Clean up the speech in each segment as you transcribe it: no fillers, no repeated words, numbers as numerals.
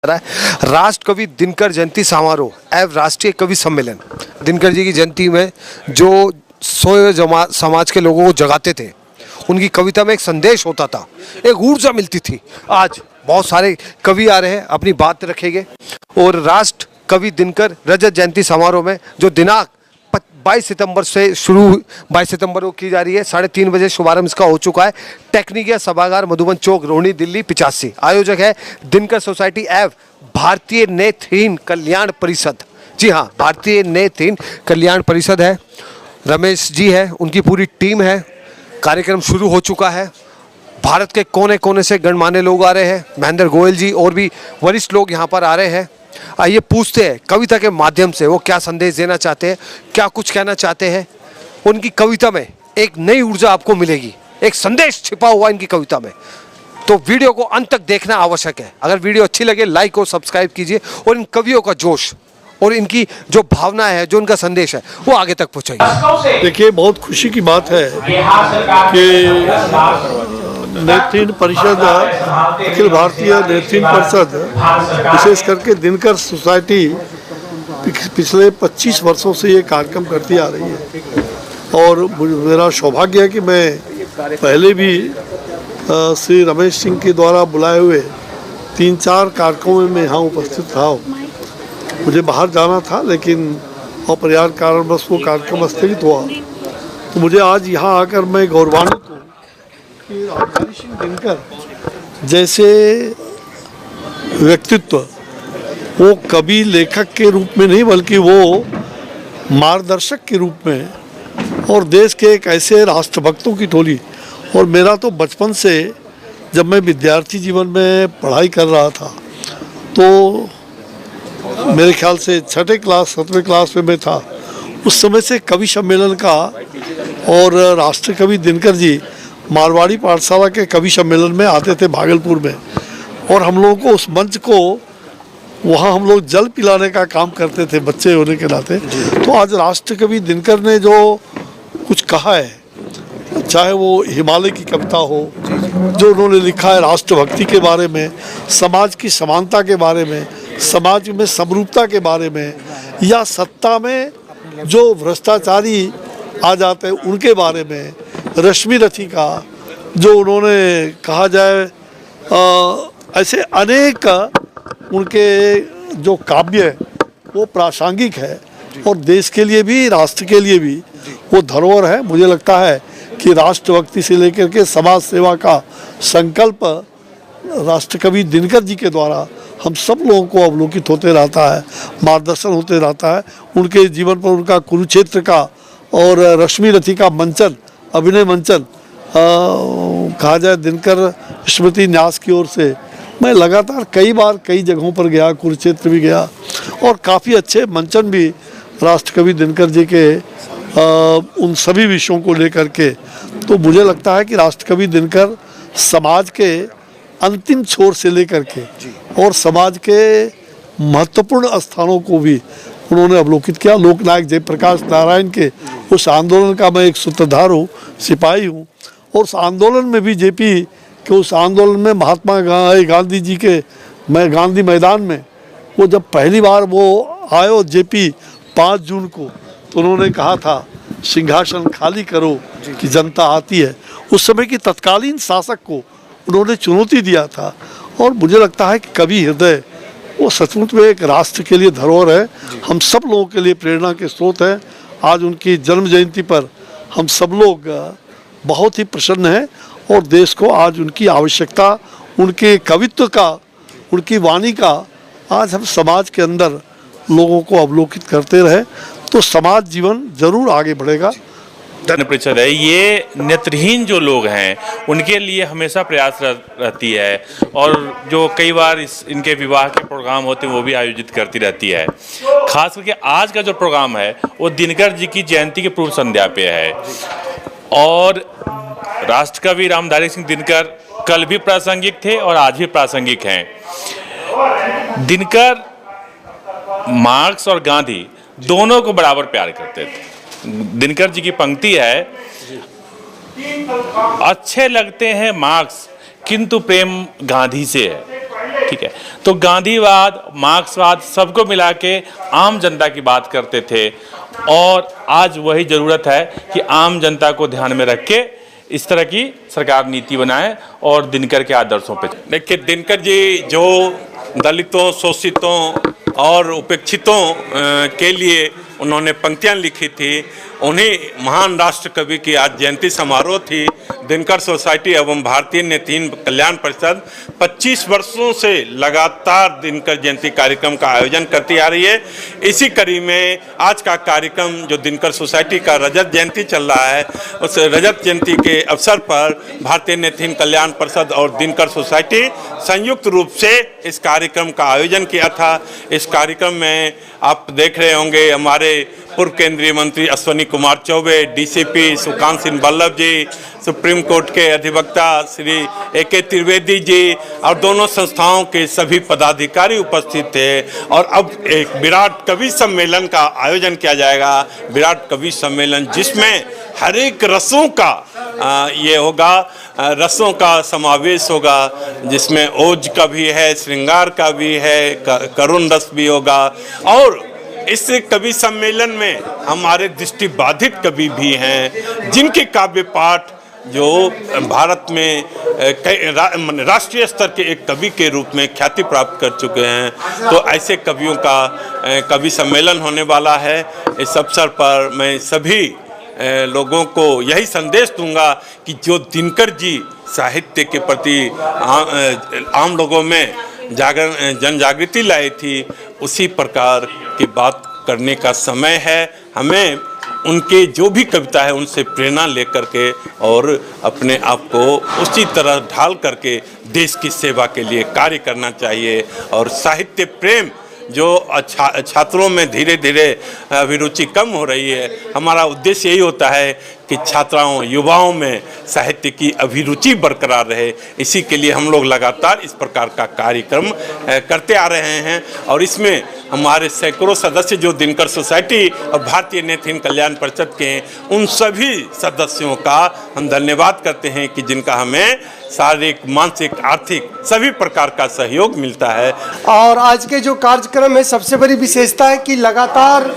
रहा है राष्ट्र कवि दिनकर जयंती समारोह एवं राष्ट्रीय कवि सम्मेलन। दिनकर जी की जयंती में जो सोए समाज के लोगों को जगाते थे, उनकी कविता में एक संदेश होता था, एक ऊर्जा मिलती थी। आज बहुत सारे कवि आ रहे हैं, अपनी बात रखेंगे। और राष्ट्र कवि दिनकर रजत जयंती समारोह में जो दिनांक 22 सितंबर से शुरू 22 सितंबर को की जा रही है, 3:30 बजे शुभारंभ इसका हो चुका है। टेक्निकिया सभागार, मधुबन चौक, रोहिणी, दिल्ली 85। आयोजक है दिनकर सोसाइटी एवं भारतीय नेत्रहीन कल्याण परिषद। जी हाँ, भारतीय नेत्रहीन कल्याण परिषद है। रमेश जी है, उनकी पूरी टीम है। कार्यक्रम शुरू हो चुका है। भारत के कोने कोने से गणमान्य लोग आ रहे हैं। महेंद्र गोयल जी और भी वरिष्ठ लोग यहाँ पर आ रहे हैं। आइए पूछते हैं कविता के माध्यम से वो क्या संदेश देना चाहते हैं, क्या कुछ कहना चाहते हैं। उनकी कविता में एक नई ऊर्जा आपको मिलेगी, एक संदेश छिपा हुआ इनकी कविता में। तो वीडियो को अंत तक देखना आवश्यक है। अगर वीडियो अच्छी लगे लाइक और सब्सक्राइब कीजिए और इन कवियों का जोश और इनकी जो भावना है, जो उनका संदेश है, वो आगे तक पहुंचाइए। देखिए, बहुत खुशी की बात है कि नेत्रहीन परिषद, अखिल भारतीय नेत्रहीन परिषद, विशेष करके दिनकर सोसाइटी पिछले 25 वर्षों से ये कार्यक्रम करती आ रही है। और मेरा सौभाग्य है कि मैं पहले भी श्री रमेश सिंह के द्वारा बुलाए हुए 3-4 कार्यक्रमों में यहाँ उपस्थित था। मुझे बाहर जाना था, लेकिन अपरिहार्य कारणवश वो कार्यक्रम स्थगित हुआ। तो मुझे आज यहाँ आकर मैं गौरवान्वित हूँ कि रामधारी सिंह दिनकर जैसे व्यक्तित्व, वो कवि लेखक के रूप में नहीं बल्कि वो मार्गदर्शक के रूप में और देश के एक ऐसे राष्ट्रभक्तों की टोली। और मेरा तो बचपन से, जब मैं विद्यार्थी जीवन में पढ़ाई कर रहा था, तो मेरे ख्याल से 6ठी क्लास 7वीं क्लास में मैं था, उस समय से कवि सम्मेलन का और राष्ट्रीय कवि दिनकर जी मारवाड़ी पाठशाला के कवि सम्मेलन में आते थे भागलपुर में। और हम लोगों को उस मंच को वहाँ हम लोग जल पिलाने का काम करते थे बच्चे होने के नाते। तो आज राष्ट्र कवि दिनकर ने जो कुछ कहा है, चाहे वो हिमालय की कविता हो, जो उन्होंने लिखा है राष्ट्रभक्ति के बारे में, समाज की समानता के बारे में, समाज में समरूपता के बारे में, या सत्ता में जो भ्रष्टाचारी आ जाते हैं उनके बारे में, रश्मि रथी का जो उन्होंने कहा जाए, ऐसे अनेक उनके जो काव्य है वो प्रासंगिक है और देश के लिए भी, राष्ट्र के लिए भी वो धरोहर है। मुझे लगता है कि राष्ट्रभक्ति से लेकर के समाज सेवा का संकल्प राष्ट्रकवि दिनकर जी के द्वारा हम सब लोगों को अवलोकित होते रहता है, मार्गदर्शन होते रहता है। उनके जीवन पर उनका कुरुक्षेत्र का और रश्मि रथी का मंचन, अभिनय मंचन कहा जाए दिनकर स्मृति न्यास की ओर से मैं लगातार कई बार कई जगहों पर गया, कुरुक्षेत्र भी गया और काफ़ी अच्छे मंचन भी राष्ट्रकवि दिनकर जी के उन सभी विषयों को लेकर के। तो मुझे लगता है कि राष्ट्रकवि दिनकर समाज के अंतिम छोर से लेकर के और समाज के महत्वपूर्ण स्थानों को भी उन्होंने अवलोकित किया। लोकनायक जयप्रकाश नारायण के उस आंदोलन का मैं एक सूत्रधार हूँ, सिपाही हूँ। और उस आंदोलन में भी जेपी के उस आंदोलन में महात्मा गांधी जी के गांधी मैदान में वो जब पहली बार वो आए और जेपी 5 जून को, तो उन्होंने कहा था सिंहासन खाली करो कि जनता आती है। उस समय की तत्कालीन शासक को उन्होंने चुनौती दिया था। और मुझे लगता है कि कवि हृदय वो सचमुच में एक राष्ट्र के लिए धरोहर है, हम सब लोगों के लिए प्रेरणा के स्रोत है। आज उनकी जन्म जयंती पर हम सब लोग बहुत ही प्रसन्न हैं और देश को आज उनकी आवश्यकता, उनके कवित्व का, उनकी वाणी का आज हम समाज के अंदर लोगों को अवलोकित करते रहे तो समाज जीवन जरूर आगे बढ़ेगा। परिषद है, ये नेत्रहीन जो लोग हैं उनके लिए हमेशा प्रयास रहती है और जो कई बार इनके विवाह के प्रोग्राम होते हैं वो भी आयोजित करती रहती है। खास करके आज का जो प्रोग्राम है वो दिनकर जी की जयंती के पूर्व संध्या पे है और राष्ट्रकवि रामधारी सिंह दिनकर कल भी प्रासंगिक थे और आज भी प्रासंगिक हैं। दिनकर मार्क्स और गांधी दोनों को बराबर प्यार करते थे। दिनकर जी की पंक्ति है, अच्छे लगते हैं मार्क्स किंतु प्रेम गांधी से है। ठीक है। तो गांधीवाद, मार्क्सवाद सबको मिला के आम जनता की बात करते थे, और आज वही ज़रूरत है कि आम जनता को ध्यान में रख के इस तरह की सरकार नीति बनाए और दिनकर के आदर्शों पे। देखिए, दिनकर जी जो दलितों, शोषितों और उपेक्षितों के लिए उन्होंने पंक्तियां लिखी थी, उन्हीं महान राष्ट्र कवि की आज जयंती समारोह थी। दिनकर सोसाइटी एवं भारतीय नेत्रहीन कल्याण परिषद 25 वर्षों से लगातार दिनकर जयंती कार्यक्रम का आयोजन करती आ रही है। इसी कड़ी में आज का कार्यक्रम जो दिनकर सोसाइटी का रजत जयंती चल रहा है, उस रजत जयंती के अवसर पर भारतीय नेत्रहीन कल्याण परिषद और दिनकर सोसाइटी संयुक्त रूप से इस कार्यक्रम का आयोजन किया था। इस कार्यक्रम में आप देख रहे होंगे हमारे पूर्व केंद्रीय मंत्री अश्विनी कुमार चौबे, डीसीपी सुकांत सिंह बल्लभ जी, सुप्रीम कोर्ट के अधिवक्ता श्री AK त्रिवेदी जी और दोनों संस्थाओं के सभी पदाधिकारी उपस्थित थे। और अब एक विराट कवि सम्मेलन का आयोजन किया जाएगा, विराट कवि सम्मेलन जिसमें हर एक रसों का ये होगा, रसों का समावेश होगा, जिसमें ओज का भी है, श्रृंगार का भी है, करुण रस भी होगा। और इस कवि सम्मेलन में हमारे दृष्टिबाधित कवि भी हैं, जिनके काव्य पाठ जो भारत में राष्ट्रीय स्तर के एक कवि के रूप में ख्याति प्राप्त कर चुके हैं। तो ऐसे कवियों का कवि सम्मेलन होने वाला है। इस अवसर पर मैं सभी लोगों को यही संदेश दूंगा कि जो दिनकर जी साहित्य के प्रति आम लोगों में जन जागृति लाई थी, उसी प्रकार की बात करने का समय है। हमें उनके जो भी कविता है उनसे प्रेरणा लेकर के और अपने आप को उसी तरह ढाल करके देश की सेवा के लिए कार्य करना चाहिए। और साहित्य प्रेम जो छात्रों में धीरे धीरे अभिरुचि कम हो रही है, हमारा उद्देश्य यही होता है कि छात्राओं, युवाओं में साहित्य की अभिरुचि बरकरार रहे। इसी के लिए हम लोग लगातार इस प्रकार का कार्यक्रम करते आ रहे हैं। और इसमें हमारे सैकड़ों सदस्य जो दिनकर सोसाइटी और भारतीय नेत्रहीन कल्याण परिषद के हैं, उन सभी सदस्यों का हम धन्यवाद करते हैं कि जिनका हमें शारीरिक, मानसिक, आर्थिक सभी प्रकार का सहयोग मिलता है। और आज के जो कार्यक्रम है, सबसे बड़ी विशेषता है कि लगातार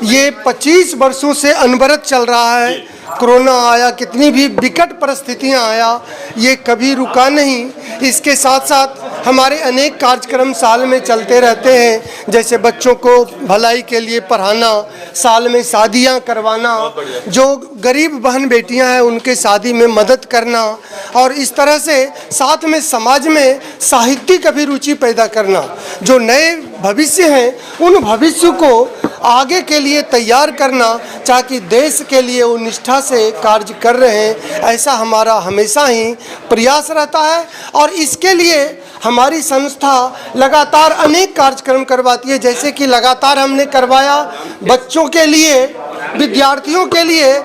ये 25 वर्षों से अनवरत चल रहा है। कोरोना आया, कितनी भी विकट परिस्थितियां आया, ये कभी रुका नहीं। इसके साथ साथ हमारे अनेक कार्यक्रम साल में चलते रहते हैं, जैसे बच्चों को भलाई के लिए पढ़ाना, साल में शादियां करवाना, जो गरीब बहन बेटियां हैं उनके शादी में मदद करना, और इस तरह से साथ में समाज में साहित्यिक अभिरुचि पैदा करना। जो नए भविष्य हैं उन भविष्य को आगे के लिए तैयार करना, ताकि देश के लिए वो निष्ठा से कार्य कर रहे हैं, ऐसा हमारा हमेशा ही प्रयास रहता है। और इसके लिए हमारी संस्था लगातार अनेक कार्यक्रम करवाती है, जैसे कि लगातार हमने करवाया बच्चों के लिए, विद्यार्थियों के लिए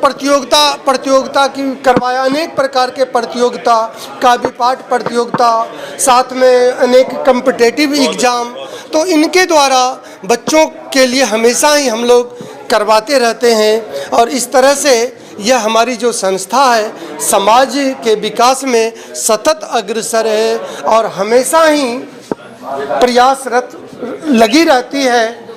प्रतियोगिता की करवाया, अनेक प्रकार के प्रतियोगिता, काव्य पाठ प्रतियोगिता, साथ में अनेक कॉम्पिटिटिव एग्ज़ाम। तो इनके द्वारा बच्चों के लिए हमेशा ही हम लोग करवाते रहते हैं। और इस तरह से यह हमारी जो संस्था है समाज के विकास में सतत अग्रसर है और हमेशा ही प्रयासरत लगी रहती है।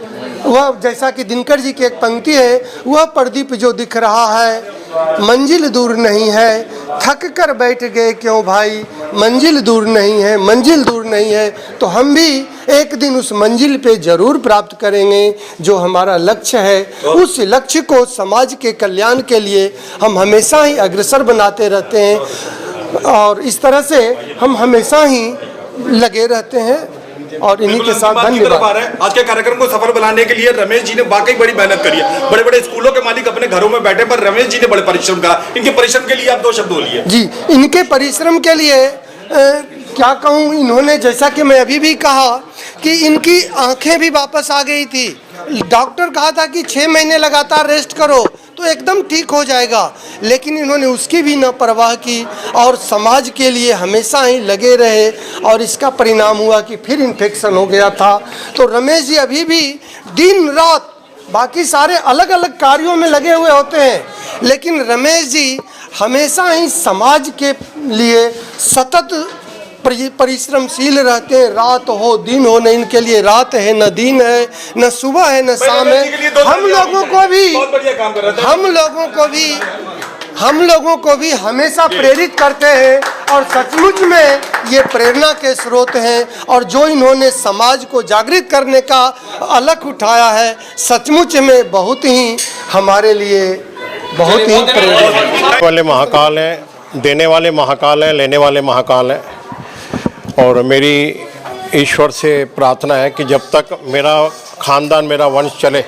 वह जैसा कि दिनकर जी की एक पंक्ति है, वह प्रदीप जो दिख रहा है मंजिल दूर नहीं है, थक कर बैठ गए क्यों भाई, मंजिल दूर नहीं है, मंजिल दूर नहीं है। तो हम भी एक दिन उस मंजिल पे जरूर प्राप्त करेंगे जो हमारा लक्ष्य है। उस लक्ष्य को समाज के कल्याण के लिए हम हमेशा ही अग्रसर बनाते रहते हैं और इस तरह से हम हमेशा ही लगे रहते हैं। और इन्हीं के साथ धन्यवाद। आज के कार्यक्रम को सफल बनाने के लिए रमेश जी ने वाकई बड़ी मेहनत करी है। बड़े बड़े स्कूलों के मालिक अपने घरों में बैठे, पर रमेश जी ने बड़े परिश्रम करा। इनके परिश्रम के लिए आप 2 शब्द बोलिए। जी, इनके परिश्रम के लिए क्या कहूँ, इन्होंने जैसा कि मैं अभी भी कहा कि इनकी आंखें भी वापस आ गई थी। डॉक्टर कहा था कि 6 महीने लगातार रेस्ट करो तो एकदम ठीक हो जाएगा, लेकिन इन्होंने उसकी भी न परवाह की और समाज के लिए हमेशा ही लगे रहे। और इसका परिणाम हुआ कि फिर इन्फेक्शन हो गया था। तो रमेश जी अभी भी दिन रात, बाकी सारे अलग अलग कार्यों में लगे हुए होते हैं, लेकिन रमेश जी हमेशा ही समाज के लिए सतत परिश्रमशील रहते हैं, रात हो दिन हो, न इनके लिए रात है न दिन है, न सुबह है न शाम है। हम लोगों को भी हमेशा प्रेरित करते हैं और सचमुच में ये प्रेरणा के स्रोत हैं। और जो इन्होंने समाज को जागृत करने का अलख उठाया है, सचमुच में बहुत ही हमारे लिए बहुत ही प्रेरणा वाले महाकाल हैं, देने वाले महाकाल हैं, लेने वाले महाकाल हैं। और मेरी ईश्वर से प्रार्थना है कि जब तक मेरा खानदान, मेरा वंश चले,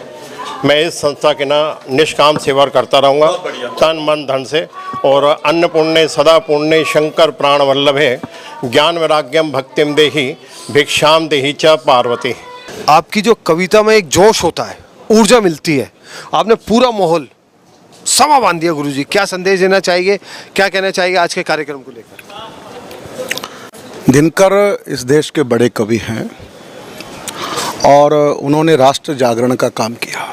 मैं इस संस्था के ना निष्काम सेवा करता रहूँगा तन मन धन से। और अन्नपूर्णे सदा पूर्णे शंकर प्राण वल्लभे ज्ञान वैराग्यम भक्तिम देहि भिक्षाम देहि च पार्वती। आपकी जो कविता में एक जोश होता है, ऊर्जा मिलती है, आपने पूरा माहौल समा बांध दिया। गुरुजी, क्या संदेश देना चाहिए, क्या कहना चाहिए आज के कार्यक्रम को लेकर? दिनकर इस देश के बड़े कवि हैं और उन्होंने राष्ट्र जागरण का काम किया।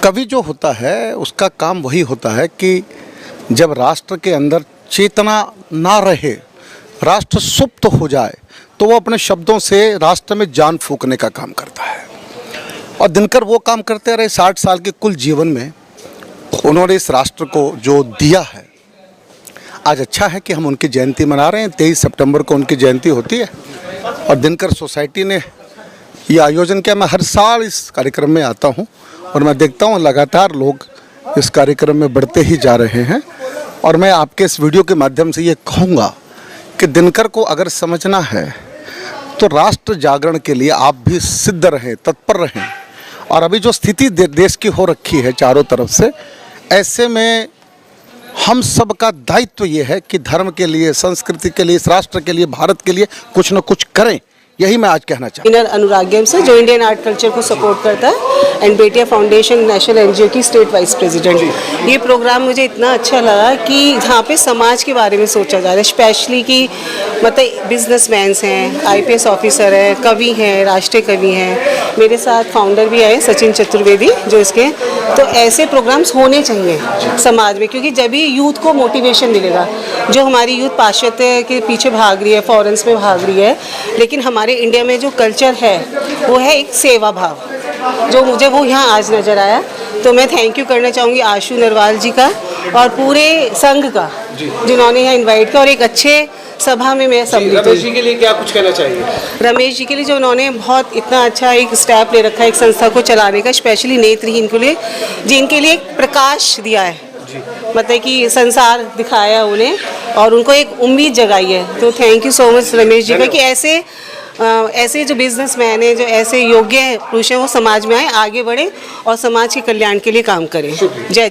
कवि जो होता है उसका काम वही होता है कि जब राष्ट्र के अंदर चेतना ना रहे, राष्ट्र सुप्त हो जाए, तो वो अपने शब्दों से राष्ट्र में जान फूंकने का काम करता है। और दिनकर वो काम करते रहे 60 साल के कुल जीवन में। उन्होंने इस राष्ट्र को जो दिया है, आज अच्छा है कि हम उनकी जयंती मना रहे हैं। 23 सितंबर को उनकी जयंती होती है और दिनकर सोसाइटी ने ये आयोजन किया। मैं हर साल इस कार्यक्रम में आता हूँ और मैं देखता हूँ लगातार लोग इस कार्यक्रम में बढ़ते ही जा रहे हैं। और मैं आपके इस वीडियो के माध्यम से ये कहूँगा कि दिनकर को अगर समझना है तो राष्ट्र जागरण के लिए आप भी सिद्ध रहें, तत्पर रहें। और अभी जो स्थिति देश की हो रखी है चारों तरफ से, ऐसे में हम सब का दायित्व ये है कि धर्म के लिए, संस्कृति के लिए, इस राष्ट्र के लिए, भारत के लिए कुछ न कुछ करें। यही मैं आज कहना चाहता हूँ। अनुराग्यम से, जो इंडियन आर्ट कल्चर को सपोर्ट करता है, एंड बेटिया फाउंडेशन नेशनल एनजीओ की स्टेट वाइस प्रेसिडेंट। ये प्रोग्राम मुझे इतना अच्छा लगा कि यहाँ पे समाज के बारे में सोचा जा रहा है, स्पेशली कि मतलब बिजनेसमैन्स हैं, आईपीएस ऑफिसर हैं, कवि हैं, राष्ट्रीय कवि हैं। मेरे साथ फाउंडर भी आए सचिन चतुर्वेदी जो इसके। तो ऐसे प्रोग्राम्स होने चाहिए समाज में, क्योंकि जब ही यूथ को मोटिवेशन मिलेगा। जो हमारी यूथ पाश्चात्य के पीछे भाग रही है, फॉरेन्स में भाग रही है, लेकिन हमारे इंडिया में जो कल्चर है वो है एक सेवा भाव, जो मुझे वो यहाँ आज नज़र आया। तो मैं थैंक यू करना चाहूँगी आशु नरवाल जी का और पूरे संघ का, जिन्होंने यहाँ इनवाइट किया और एक अच्छे सभा में मैं सम्मिलित। रमेश जी के लिए क्या कुछ कहना चाहिए? रमेश जी के लिए जो उन्होंने बहुत इतना अच्छा एक स्टेप ले रखा है एक संस्था को चलाने का, स्पेशली नेत्रहीन के लिए, जिनके लिए एक प्रकाश दिया है, मतलब कि संसार दिखाया उन्हें और उनको एक उम्मीद जगाई है। तो thank you so much Ramesh ji का कि ऐसे जो बिजनेसमैन हैं, जो ऐसे योग्य पुरुष हैं, वो समाज में आए, आगे बढ़े और समाज के कल्याण के लिए काम करें। जय